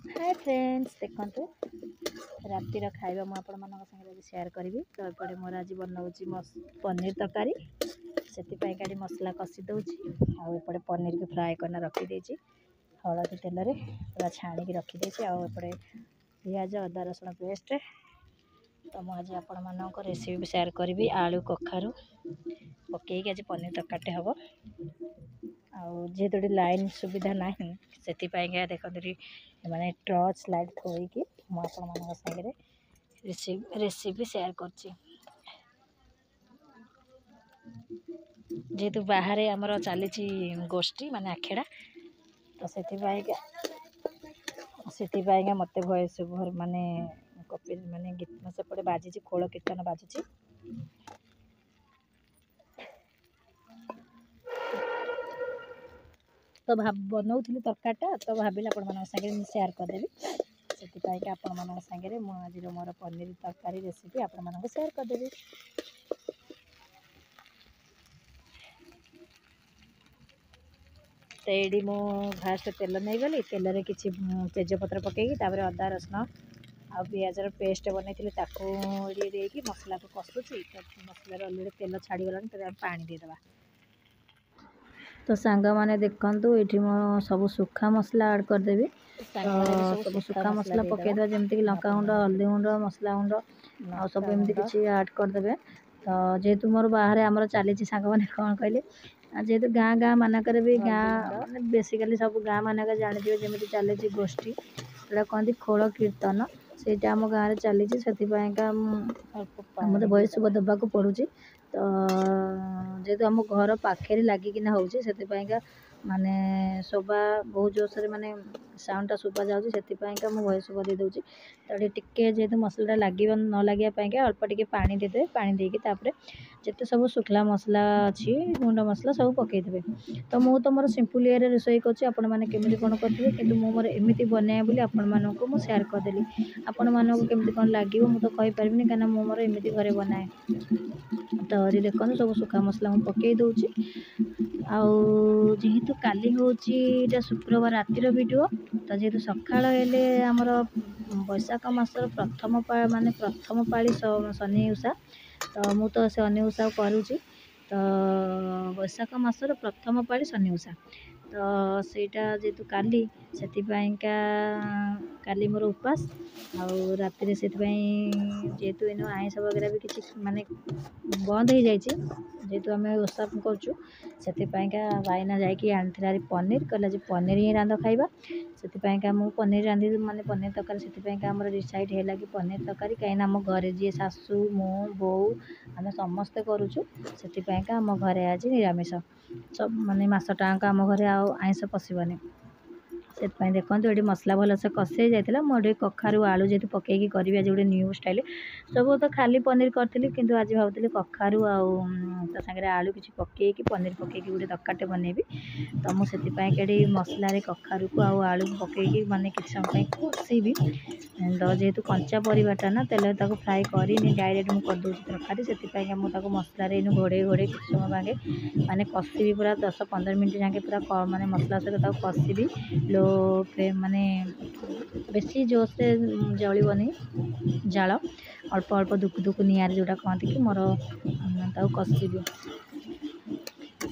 Hi friends देखो रातिर खाଇବା ମୁଁ ଆପଣମାନଙ୍କ ସାଙ୍ଗରେ ଆଜି ସେୟାର କରିବି। ତ ଏପଟେ ମୋର ଆଜି ବନାଉଛି ପନିର ତରକାରୀ। ସେଥିପାଇଁ କାଟି ମସଲା କଷି ଦେଉଛି ଆଉ ଏପଟେ ପନିରକୁ ଫ୍ରାଏ କରିନା ରଖିଦେଇଛି ହଳଦୀ ତେଲରେ ପୁରା ଛାଣିକି ରଖିଦେଇଛି। ଆଉ ଏପଟେ ପିଆଜ ଅଦା ରସୁଣ ପେଷ୍ଟ। ତ ମୁଁ ଆଜି ଆପଣମାନଙ୍କ ରେସିପି ସେୟାର କରିବି। ଆଳୁ କଖାରୁ ପକେଇକି ଆଜି ପନିର ତରକାରୀଟେ ହେବ। ଆଉ ଯେହେତୁ ଏଠି ଲାଇନ୍ ସୁବିଧା ନାହିଁ ସେଥିପାଇଁକା ଦେଖନ୍ତୁ ମାନେ ଟର୍ଚ୍ଚ ଲାଇଟ୍ ଥୋଇକି ମୁଁ ଆପଣମାନଙ୍କ ସାଙ୍ଗରେ ରେସିପି ସେୟାର କରୁଛି। ଯେହେତୁ ବାହାରେ ଆମର ଚାଲିଛି ଗୋଷ୍ଠୀ ମାନେ ଆଖେଡ଼ା, ତ ସେଥିପାଇଁକା ମୋତେ ଭଏସ୍ ମାନେ କପି ମାନେ ଗୀତ ସେପଟେ ବାଜିଛି, ଖୋଳ କୀର୍ତ୍ତନ ବାଜୁଛି। ତ ବନାଉଥିଲି ତରକାରୀଟା, ତ ଭାବିଲି ଆପଣମାନଙ୍କ ସାଙ୍ଗରେ ମୁଁ ସେୟାର କରିଦେବି। ସେଥିପାଇଁକା ଆପଣମାନଙ୍କ ସାଙ୍ଗରେ ମୁଁ ଆଜିର ମୋର ପନିର ତରକାରୀ ରେସିପି ଆପଣମାନଙ୍କୁ ସେୟାର କରିଦେବି। ତ ଏଇଠି ମୁଁ ଫାଷ୍ଟ ତେଲ ନେଇଗଲି, ତେଲରେ କିଛି ତେଜପତ୍ର ପକାଇକି ତାପରେ ଅଦା ରସୁଣ ଆଉ ପିଆଜର ପେଷ୍ଟ ବନେଇଥିଲି ତାକୁ ଦେଇକି ମସଲାକୁ କଷୁଛି। ତ ମସଲାରେ ଅଲରେଡ଼ି ତେଲ ଛାଡ଼ିଗଲାଣି, ତ ଆମେ ପାଣି ଦେଇଦେବା। ତ ସାଙ୍ଗମାନେ ଦେଖନ୍ତୁ ଏଠି ମୁଁ ସବୁ ଶୁଖା ମସଲା ଆଡ଼୍ କରିଦେବି। ସବୁ ଶୁଖା ମସଲା ପକାଇଦେବା, ଯେମିତିକି ଲଙ୍କାଗୁଣ୍ଡ, ହଳଦୀ ଗୁଣ୍ଡ, ମସଲା ଗୁଣ୍ଡ ଆଉ ସବୁ ଏମିତି କିଛି ଆଡ଼୍ କରିଦେବେ। ତ ଯେହେତୁ ମୋର ବାହାରେ ଆମର ଚାଲିଛି ସାଙ୍ଗମାନେ କ'ଣ କହିଲେ, ଯେହେତୁ ଗାଁ ମାନଙ୍କରେ ବି ମାନେ ବେସିକାଲି ସବୁ ଗାଁ ମାନଙ୍କରେ ଜାଣିଥିବେ ଯେମିତି ଚାଲିଛି ଗୋଷ୍ଠୀ, ଯେଉଁଟା କହନ୍ତି ଖୋଳ କୀର୍ତ୍ତନ, ସେଇଟା ଆମ ଗାଁରେ ଚାଲିଛି। ସେଥିପାଇଁକା ମୋତେ ବୟସ ଦେବାକୁ ପଡ଼ୁଛି। ତ ଯେହେତୁ ଆମ ଘର ପାଖରେ ଲାଗିକିନା ହେଉଛି, ସେଥିପାଇଁକା ମାନେ ଶୋଭା ବହୁତ ଜୋରସରେ ମାନେ ସାଉଣ୍ଡଟା ଶୁଭା ଯାଉଛି, ସେଥିପାଇଁକା ମୁଁ ଭଏସ୍ ଦେଇ ଦେଉଛି। ତ ଏଠି ଟିକେ ଯେହେତୁ ମସଲାଟା ନ ଲାଗିବା ପାଇଁକା ଅଳ୍ପ ଟିକେ ପାଣି ଦେଇଦେବେ। ପାଣି ଦେଇକି ତାପରେ ଯେତେ ସବୁ ଶୁଖିଲା ମସଲା ଅଛି, ଗୁଣ୍ଡ ମସଲା ସବୁ ପକାଇଦେବେ। ତ ମୁଁ ତ ମୋର ସିମ୍ପଲ୍ ଇଏରେ ରୋଷେଇ କରୁଛି, ଆପଣମାନେ କେମିତି କ'ଣ କରିଥିବେ, କିନ୍ତୁ ମୁଁ ମୋର ଏମିତି ବନାଏ ବୋଲି ଆପଣମାନଙ୍କୁ ମୁଁ ସେୟାର କରିଦେଲି। ଆପଣମାନଙ୍କୁ କେମିତି କ'ଣ ଲାଗିବ ମୁଁ ତ କହିପାରିବିନି, କାହିଁକିନା ମୁଁ ମୋର ଏମିତି ଘରେ ବନାଏ। ତ ଦେଖନ୍ତୁ ସବୁ ଶୁଖା ମସଲା ମୁଁ ପକାଇ ଦେଉଛି। ଆଉ ଯେହେତୁ କାଲି ହେଉଛି ଏଇଟା ଶୁକ୍ରବାର ରାତିର ଭିଡ଼ିଓ, ତ ଯେହେତୁ ସକାଳ ହେଲେ ଆମର ବୈଶାଖ ମାସର ପ୍ରଥମ ପାଳି ଶନି ଓଷା, ତ ମୁଁ ତ ସେ ଶନି ଓଷା କରୁଛି। ତ ବୈଶାଖ ମାସର ପ୍ରଥମ ପାଳି ଶନି ଓଷା, ତ ସେଇଟା ଯେହେତୁ କାଲି, ସେଥିପାଇଁକା କାଲି ମୋର ଉପାସ। ଆଉ ରାତିରେ ସେଥିପାଇଁ ଯେହେତୁ ଏଇନୁ ଆଇଁଷ ବଗେରା ବି କିଛି ମାନେ ବନ୍ଦ ହେଇଯାଇଛି, ଯେହେତୁ ଆମେ ଓଷା କରୁଛୁ, ସେଥିପାଇଁକା ଭାଇନା ଯାଇକି ଆଣିଥିଲା ପନିର, କହିଲା ଯେ ପନିର ହିଁ ରାନ୍ଧ ଖାଇବା। ସେଥିପାଇଁକା ମୁଁ ପନିର ରାନ୍ଧିବି, ମାନେ ପନିର ତରକାରୀ। ସେଥିପାଇଁକା ଆମର ଡିସାଇଡ଼୍ ହେଲା କି ପନିର ତରକାରୀ, କାହିଁକିନା ଆମ ଘରେ ଯିଏ ଶାଶୁ, ମୁଁ, ବୋଉ, ଆମେ ସମସ୍ତେ କରୁଛୁ। ସେଥିପାଇଁକା ଆମ ଘରେ ଆଜି ନିରାମିଷ, ମାନେ ମାସଟାଙ୍କ ଆମ ଘରେ ଆଉ ଆଇଁଷ ପଶିବନି। ସେଥିପାଇଁ ଦେଖନ୍ତୁ ଏଠି ମସଲା ଭଲସେ କଷି ହେଇଯାଇଥିଲା। ମୁଁ ଏଠି କଖାରୁ ଆଳୁ ଯେହେତୁ ପକାଇକି କରିବି ଆଜି ଗୋଟେ ନ୍ୟୁ ଷ୍ଟାଇଲ୍। ସବୁ ତ ଖାଲି ପନିର କରିଥିଲି, କିନ୍ତୁ ଆଜି ଭାବୁଥିଲି କଖାରୁ ଆଉ ତା ସାଙ୍ଗରେ ଆଳୁ କିଛି ପକାଇକି ପନିର ପକାଇକି ଗୋଟେ ତରକାରୀଟେ ବନେଇବି। ତ ମୁଁ ସେଥିପାଇଁ ଏଠି ମସଲାରେ କଖାରୁକୁ ଆଉ ଆଳୁକୁ ପକାଇକି ମାନେ କିଛି ସମୟ ପାଇଁ କଷିବି। ତ ଯେହେତୁ କଞ୍ଚା ପରିବାଟା ନା, ତେଲରେ ତାକୁ ଫ୍ରାଏ କରିନି, ଡାଇରେକ୍ଟ ମୁଁ କରିଦେଉଛି ତରକାରୀ। ସେଥିପାଇଁକା ମୁଁ ତାକୁ ମସଲାରେ ଏଇନୁ ଘୋଡ଼େଇ କିଛି ସମୟ ଭାଗେ ମାନେ କଷିବି, ପୁରା 10-15 ମିନିଟ୍ ଯାକେ ପୁରା ମାନେ ମସଲା ସହିତ ତାକୁ କଷିବି। ଲୋ ଫ୍ଲେମ୍ ମାନେ ବେଶୀ ଜୋରସେ ଜଳିବନି ଜାଳ, ଅଳ୍ପ ଅଳ୍ପ ଦୁକୁ ନିଆଁରେ ଯେଉଁଟା କହନ୍ତି କି ମୋର ତାକୁ କଷିବି।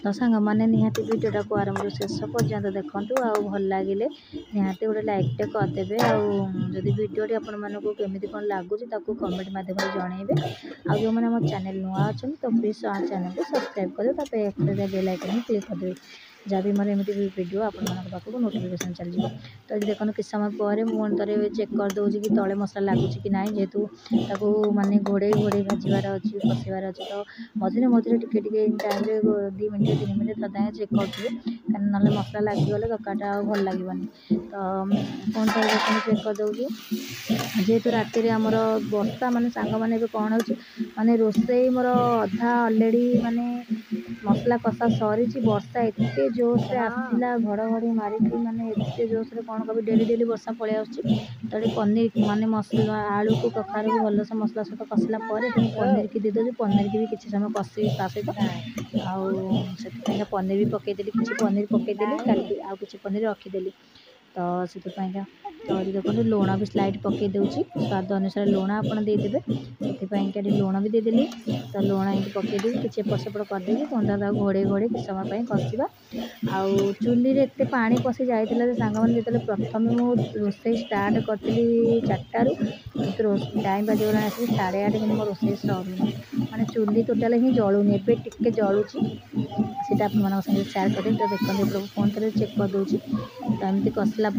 ତ ସାଙ୍ଗମାନେ ନିହାତି ଭିଡ଼ିଓଟାକୁ ଆରମ୍ଭରୁ ଶେଷ ପର୍ଯ୍ୟନ୍ତ ଦେଖନ୍ତୁ। ଆଉ ଭଲ ଲାଗିଲେ ନିହାତି ଗୋଟେ ଲାଇକ୍ଟେ କରିଦେବେ। ଆଉ ଯଦି ଭିଡ଼ିଓଟି ଆପଣମାନଙ୍କୁ କେମିତି କ'ଣ ଲାଗୁଛି ତାକୁ କମେଣ୍ଟ ମାଧ୍ୟମରେ ଜଣାଇବେ। ଆଉ ଯେଉଁମାନେ ଆମ ଚ୍ୟାନେଲ୍ ନୂଆ ଅଛନ୍ତି ତ ପ୍ଲିଜ୍ ଚ୍ୟାନେଲକୁ ସବସ୍କ୍ରାଇବ୍ କରିଦେବେ, ତାପରେ ବେଲ୍ ଆଇକନ୍କୁ କ୍ଲିକ୍ କରିଦେବେ, ଯାହା ବି ମୋର ଏମିତି ଭିଡ଼ିଓ ଆପଣମାନଙ୍କ ପାଖକୁ ନୋଟିଫିକେସନ୍ ଚାଲିଯିବ। ତ ଏଠି ଦେଖନ୍ତୁ କିଛି ସମୟ ପରେ ମୁଁ ଥରେ ଚେକ୍ କରିଦେଉଛି କି ତଳେ ମସଲା ଲାଗୁଛି କି ନାହିଁ, ଯେହେତୁ ତାକୁ ମାନେ ଘୋଡ଼େଇ ଭାଜିବାର ଅଛି, କଷିବାର ଅଛି। ତ ମଝିରେ ଟିକେ ଟାଇମ୍ରେ 2 ମିନିଟ୍ 3 ମିନିଟ୍ ଥରେ ଚେକ୍ କରୁଥିବେ, କାରଣ ନହେଲେ ମସଲା ଲାଗିଗଲେ ତରକାରୀଟା ଆଉ ଭଲ ଲାଗିବନି। ତ ପୁଣି ଥରେ ଦେଖନ୍ତୁ ଚେକ୍ କରିଦେଉଛି। ଯେହେତୁ ରାତିରେ ଆମର ବର୍ଷା, ମାନେ ସାଙ୍ଗମାନେ ଏବେ କ'ଣ ହେଉଛି, ମାନେ ରୋଷେଇ ମୋର ଅଧା ଅଲରେଡ଼ି ମାନେ ମସଲା କଷା ସରିଛି। ବର୍ଷା ଏତେ ଜୋରସରେ ଆସିଲା, ଘଡ଼ଘଡ଼ି ମାରିକି, ମାନେ ଏତେ ଜୋରସରେ କ'ଣ କହିବି, ଡେଲି ବର୍ଷା ପଳେଇ ଆସୁଛି। ତ ଏଠି ପନିର ମାନେ ମସଲା ଆଳୁକୁ କଖାରୁକୁ ଭଲସେ ମସଲା ସହିତ କଷିଲା ପରେ ଏଠି ମୁଁ ପନିରକି ଦେଇଦେଉଛି। ପନିରକି ବି କିଛି ସମୟ କଷିବି ତା ସହିତ। ଆଉ ସେଥିପାଇଁକା ପନିର ବି ପକାଇଦେଲି, କିଛି ପନିର ପକାଇଦେଲି, କାଲି ଆଉ କିଛି ପନିର ରଖିଦେଲି। तो से तो देखो लुण भी स्लाइड पकई दूसरी स्वाद अनुसार लुण आप देदेवे से लुण भी देदेली तो लुण ये पकईदे कि एपट सेपट करदे पुणी घोड़े घोड़े कि समय कषा आउ चुली रे एते पानी पशि जाइए सांग मैंने जो प्रथम मु रोसे स्टार्ट करी 4टारू कितु टाइम बाजगला आस 8:30 कि मो रोसे सरूनी माने चुली टोटाल ही जलूनी एबे टिके जलुची सीटा आप सेयार करें तो देखते फोन थे चेक कर दूसरी तो एमती कसला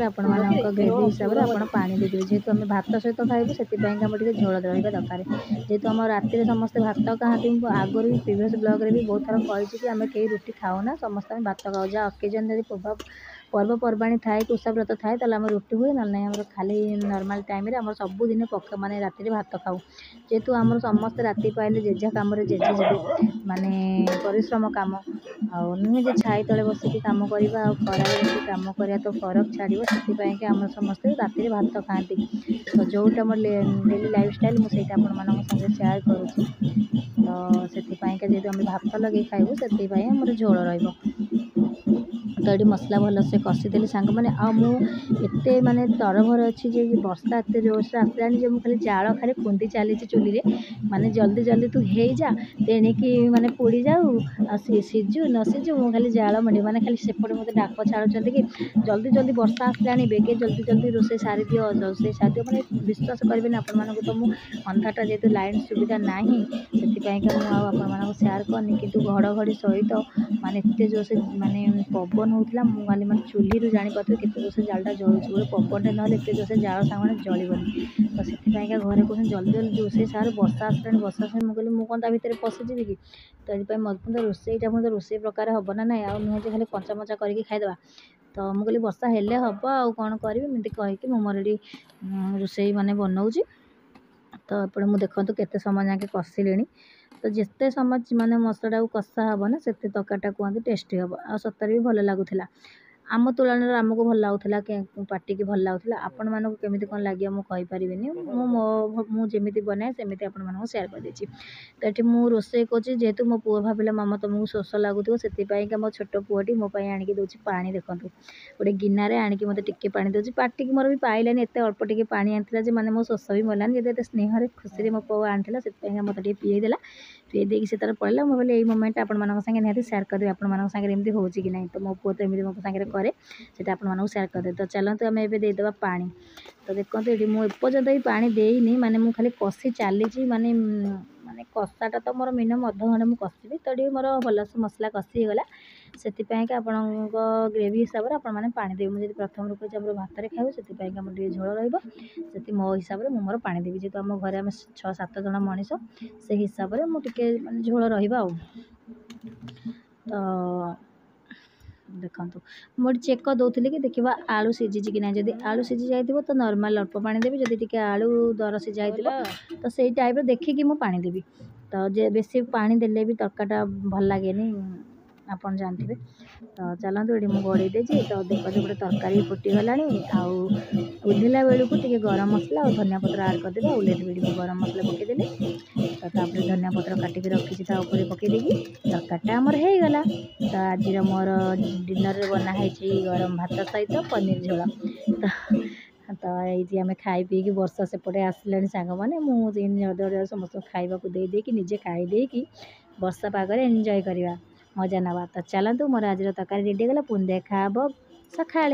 आपण ग्रेवी हिसाब से आप पानी देदेवे जेहेतु आम भात सहित खाइबू से झोल रहा दरकार जेहेतु आम राति समस्त भात खाती आगुरी भी प्रिवियस ब्लॉग भी बहुत थर कही कि आम कहीं रुटी खाऊना समस्त भात खाऊ जहाँ अकेजन जब पर्वपर्वाणी थाए कि ओषा व्रत थाए तो रुटी हुए ना ना खाली नॉर्मल टाइम आम सबुदिन माने राति भात खाऊ जेहेतु आम समस्त राति पाइले जेजा कम जेजे जी माने परिश्रम कम आउ नुहे जे छाई तले बसिक कम करवा खरार बस कम करवा तो फरक छाड़ से आम समस्ते राति भात खाती तो जोटा मोर डेली लाइफ स्टाइल मुझे आपंगे सेयार करुँच तो से जेहेतु आम भात लगे खाइबू से आमर झोल रही तो ये मसला भलसे कषिदेली सांग मैंने आते माने तरभर अच्छी जे वर्षा एत जोरसे आसला मुझे खाली जाल खाली खुंदी चली चुली माने जल्दी जल्दी तू हे जा तेणिकी माने पोड़ी जाऊ सीझु न सीझु मु खाली जाल मंडी माने खाली सेपटे मत डाक छाड़ुंट कि जल्दी जल्दी वर्षा आसला बेगे जल्दी जल्दी रोसे सारी दियो रोसे सारी दियो माने विश्वास करेंगे आपण तो मुझे अंधाटा जेहेतु लाइन सुविधा ना से सेयार करनी कि घड़घड़ी सहित माने एत जोर से माने पवन होता मुझे माने चुली जापारे केते जोर से जालटा जलुची गोटे पवनटे ना एत जोर से जाल सांग जलबनी तो से घरे कहते जल्दी जल्दी रोसे सार वर्षा आसला वर्षा आसला मुझे मुझे भितर पशिजी कि तो ये मत रोसईटा मतलब रोसे प्रकार हम ना ना आउ नुहे खाली कंचा मचा करके खाईदे तो मुझे वर्षा हेले हम आउ कौन करी एमती कहीकि मोर ये रोसे मैंने बनाऊँगी तो एपटे मुझे देखूँ केते समय जाके कषिले तो जिते समय माने मसलाटा कषा हे ना से तरकारीटा कहते टेस्टी हम आ सतरे भी भल लगुला आम तुलन आमको भल लगुला पार्टी की भल लगुला आपण मानक केमी कौन लगे मुझे मुझे बनाए सेमती आपण सेयार कर देछि तो ये मुझे रोसे करुँच जेहेतु मो पुओ भाविला मामा तुमको शोष लगुव से मो छोट पुओटी मोपाई आणिकी दूसरी पानी देखूँ गोटे गिनार आणिकी मत टिके पानी दूसरी पार्टी की मोर भी पाइलानी एत अल्प टिके पानी आनी मैंने मो शोष भी मलानी जो स्नेह खुशी मो पुओ आनी से मत पीदेला पीदेकी से तार पड़ेगा मुझे यही मोमेंट आप निहती सेयार करदेवी आपमती हो कि ना तो मो पुओ तो एमती मो सागर कै से आपको सेयार करदे तो चलते आम ए देदेबा पानी तो देखो ये मुझे एपर्यंत भी पानी देनी माने मु खाली कषि चली माने माने कषाटा तो मोर मिनिमम अध घंटे मुझे कषि तो ये मोर भलसे मसला कषिगला से आपण ग्रेवी हिसाब से आपने पानी देवी मुझे प्रथम रूप से भात में खाऊ से आम झोल रही मो हिसाब से मोर पानी देवी जेहतु आम घर आम 6-7 जन मनीष से हिसाब से मुझे झोल रहा तो देखो मुझे चेक कर दूसरी कि देखा आलू सीझी कि ना जब आलू सीझी जाइए तो नॉर्मल अल्प पानी देवी जब टी आलू दर सीझा तो से टाइप देखिकी मुझे पानी देवी तो जे बेसी पानी देले भी तरकारीटा भल लगे आप जानते तो चलते ये मुझे गड़े देती तो देखो गोटे तरकारी फुटीगला आउला बेलू टे गरम मसला और धनिया पत्र आड करदे ओल्लेदेवी गरम मसला पकईदेली तो धनिया पत्र काटिक रखी पकईदेगी तरकारीटा आमर हो गला तो आज मोर डिनर बनाई गरम भात सहित पनीर झोल तो ये आम खाई पीकी वर्षा सेपटे आसला सांग मैंने मुझे समस्त खावा देदेकी निजे खाईदेकी वर्षा पागरे एंजॉय करवा मजा नवा तो चलतु मोर आज तरकारी रेडी गला पुणी देखा सका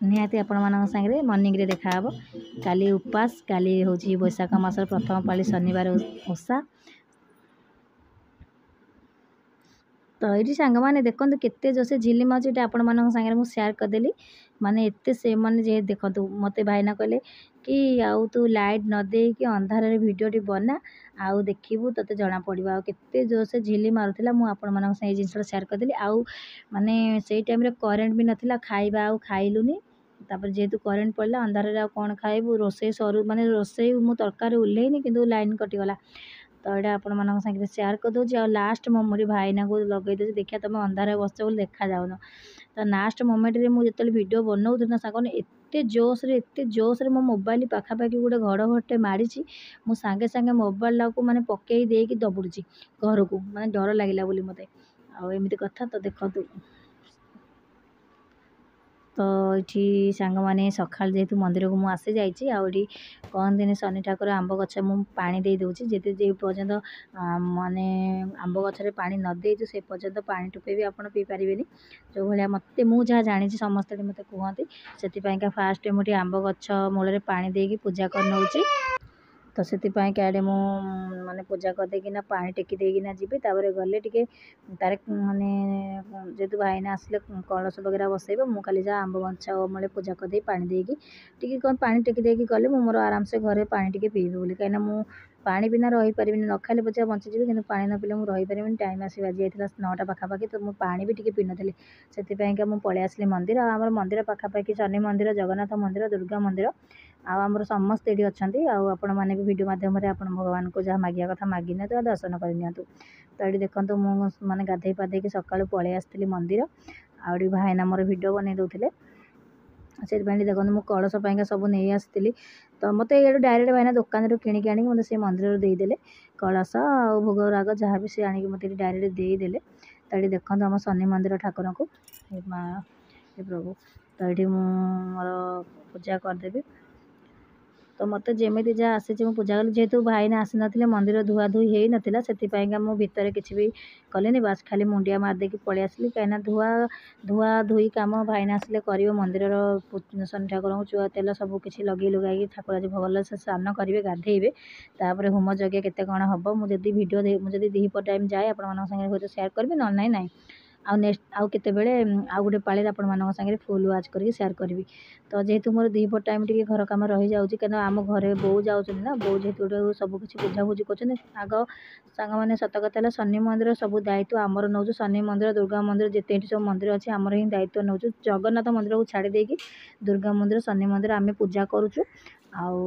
निहाती आपण सागरे मर्निंग रे देखा काली उपास काली हूँ बैशाख मासर प्रथम पाली शनिवार ओषा तो ये सांग मैंने देखो केते जोसे झिलिम अच्छे आपण सागर मुझे सेयार करदेली माने एते से मैंने जे देखो मत भाईना कहले कि आउ तू लाइट न दे कि अंधार भिडियोटी बना आउ देखू तो जना पड़ा आते जोसे झिली मारूला मुझे जिनसा सेयार करदेली आउ माने से टाइम रे करेन्ट भी नाला खाइबा आउ खाइलुनी तापर जेहेतु करेन्ट पड़ा अंधार आ कौन खाइबू रोसे सरू माने रोसे मु तरकारी ओल्लैनी किंतु लाइन कटिगला तो ये आपण सागर सेयार करदे आ लास्ट मोमेंट भाईना को लगे देखिए तुम अंधार बस बोली देखा जाऊन तो लास्ट मोमेंट रे मुझे वीडियो बनाऊँ ना सागन एत जोश मो मोबाइल पाखापाखि गोटे घड़घड़टे मारी मु सांगे सांगे मोबाइल को माने पकई देकी दबुड़ी घर को माने डर लगे बोली मते एमती कथा तो देखो तो ये सांग मैंने सका जेहेतु मंदिर को मुझे आसी जाइए आउरी कहते शनि ठाकुर आंब गछ मु पानी दे दूँ जी जो पर्यंत माने आंब गचरे पा न देचु से पर्यंत पा टोपे भी आप पी पारे जो भाया मत मुझे जानी समस्ते मत कहते से फास्ट मुझे आंब गछ मूल पा दे पूजा कर नौची तो से आड़े मु माने पूजा करदेकिना पानी टेकी देकिना जी गले टे तार माने जेहेतु भाईना आसिले कलश वगैरह बसैब मु खाली जा आंब गछ मूले पूजा करदे पानी देकी टी कौन पानी टेकी देकी गले मोर आराम से घरे पानी टे पीबी बोली कहीं मु पानी बिना रही पारि न खाले पचा बंचीजी कि पानी न पीले मुझे रही टाइम आसी बाजी जाता 9टा पाखापाखि तो मुझे पानी भी टी पी नी से मुझे पलि आसली मंदिर आम मंदिर पाखापाखि शनि मंदिर जगन्नाथ मंदिर दुर्गा मंदिर आमर समस्त ये अच्छा आपण मैंने भी वीडियो मध्यम भगवान को जहाँ मागिया कथा मागि नि दर्शन करनी तो ये देखो मुझे गाधे पाधे सका पलि आसती मंदिर आउरी भाईना मोर वीडियो बन दूसरे से देखो मुझे कलश पाइका सब नहीं आसती तो मत ये डायरेक्ट भाईना दुकान किणिक आनी मतलब से मंदिर देदेले कलश आ भोग राग जहाँ भी सी आनिक मत डायरेक्ट देदेले तो ये देखो आम शनि मंदिर ठाकुर को माँ प्रभु तो ये मोर पूजा करदेवी तो मत जमी जहाँ आसी पूजा कली जेहेतु भाईना आसी ना मंदिर धुआ धुई हो नाला से भितर किसी भी कले बास खाली मुंडिया मारदेकी पलि आसली कहीं धुआ धुआ धुई कम भाईना आसिले कर मंदिर शनि ठाकुर को चुआ तेल सबकि लगे लुगाई ठाकुर आज भल से स्नान करेंगे गाधेबे तापर होम यज्ञ केते कौन हम मुझे वीडियो मुझे दीपर टाइम जाए आपण सागे सेयार करी ना ना आउ नेक्स्ट आउ केते बेले आउ गोटे पाली आपण मानक संगे फुल वाच करके शेयर करी तो जेहेतु मोर दीपर टाइम टी घर कम रही जाऊँगी कहीं आम घरे बो जाऊँ ना बो जेहेतु सबकि बुझाबुझी कर आग सांग मैंने सत कथा शनि मंदिर सब दायित्व आमर नौ शनि मंदिर दुर्गा मंदिर जिते सब मंदिर अच्छी आमर ही दायित्व नौ जगन्नाथ मंदिर को छाड़ी देकी दुर्गा मंदिर शनि मंदिर आम पूजा करुचु आउ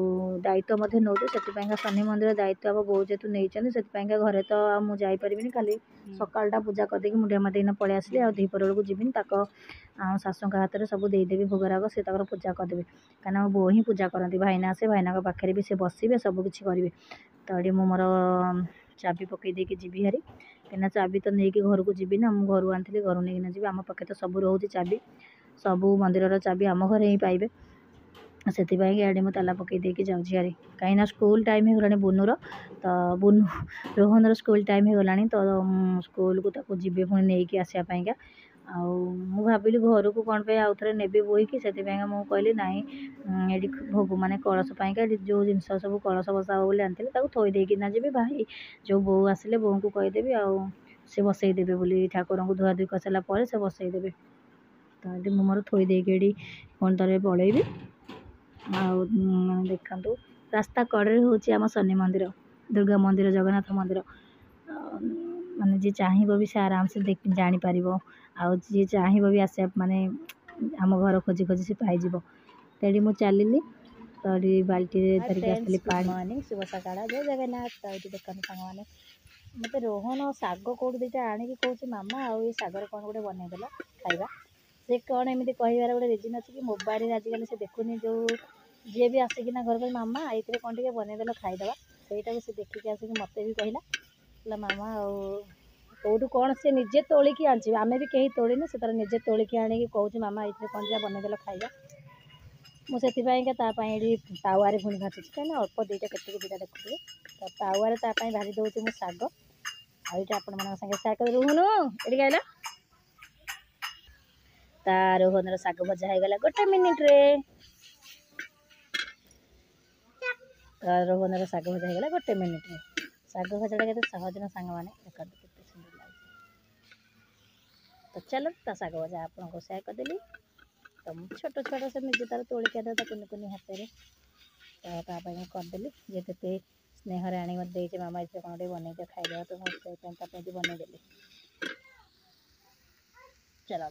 दायित्व नौ से शनि मंदिर दायित्व हम बहुत जेहतु नहीं से घरे तो मुझे पारि खाली सकालटा पूजा करदेकी मुंडिया मारदेना पलि आसली आ दीपर बेलू जीविनी शाशु हाथ में सब देदेवी भोगराग से पूजा करदेवे कहीं बो ही पूजा करती भाईना आसे भाईना पाखे भी से बसवे सबकि करेंगे तो ये मोर चाबी पकईदेकी जी हारी कहीं चाबी तो नहीं घर को जी ना मुझे घर आनी घर नहीं जी आम पाखे तो सब रोचे चाबी सबू मंदिर चाबी आम घर ही पाइबे से इे मुझे ताला पकईदेकी जाऊँगी हारी कहीं स्कूल टाइम हो गला बुनुर तो बुनु रोहन स्कूल टाइम हो गला तो स्कूल को जी पुणी नहीं कि आसापाइका आउ भाविली घर को कौन पे आउ थे ने बोईकी से मुझे कहली ना ये भोग माने कलश पाइका जो जिन सब कलश बसा बोली आनी थोदेना जी भाई जो बो आसिले बो को कहीदेवी आउ से बसईदेवे बोली ठाकुर को धुआ धुई कर सारापर से बसईदेवे तो ये मोर थोदेकी कौन तार पलैबी आउ देखा रास्ता कड़े हूँ आम शनि मंदिर दुर्गा मंदिर जगन्नाथ मंदिर माने जी चाहिए भी से आराम से देख जापर आउ जी चाहिए भी आस माने आम घर खोजी खोजी से पाइज तेड़ी मुझे चलि तो बाल्टी धरिक आसली पानी शुभ सकाल जय जगन्नाथ तो ये देखते साने मत रोहन शाग कौट दुटा आणिकी कौच मामा आउ शागर कौन गोटे बनईदेला खाଇବା से कौन एमती कहार गोटे रिजन अच्छी कि मोबाइल आजिकल से देखुनी जो जी भी आसिकिना घर पर मामा ये कौन टे बनईदेल खाईदे से से देखिक आसिक मत भी कहला मामा कौटू कौन से निजे तोलिकी आनी आम भी कहीं तोड़नी से तार निजे तोलिकी आनिकी कौच मामा ये कौन जा बनईदेल खाଇବା मुझे तावारे पुणी भाजुची कहीं अल्प दुईटा केतक दुटा देखुए तो तावारे भाजी दूसरी मुझे शाग आईटा आपण मान सागे शेयर कर रोहन ये कहला ता रोहन शाग भजा हो गला गोटे मिनिट्रे रोहन शाग भजा हो गला गोटे मिनिट्रे शाग भजाटा के सहज ना सांग मैंने देखते के सुंदर लगे तो चलो ता शाग भजा आपको शेयर करदेली तो छोट छोट से निजे तार तोलिक आदे कुनि कुनि हाथ में तो करदेली जी स्नेहर आनी मत दे मामा इसे कौन टे बनई खाईदेव तो मुझे बनईदेली चलो।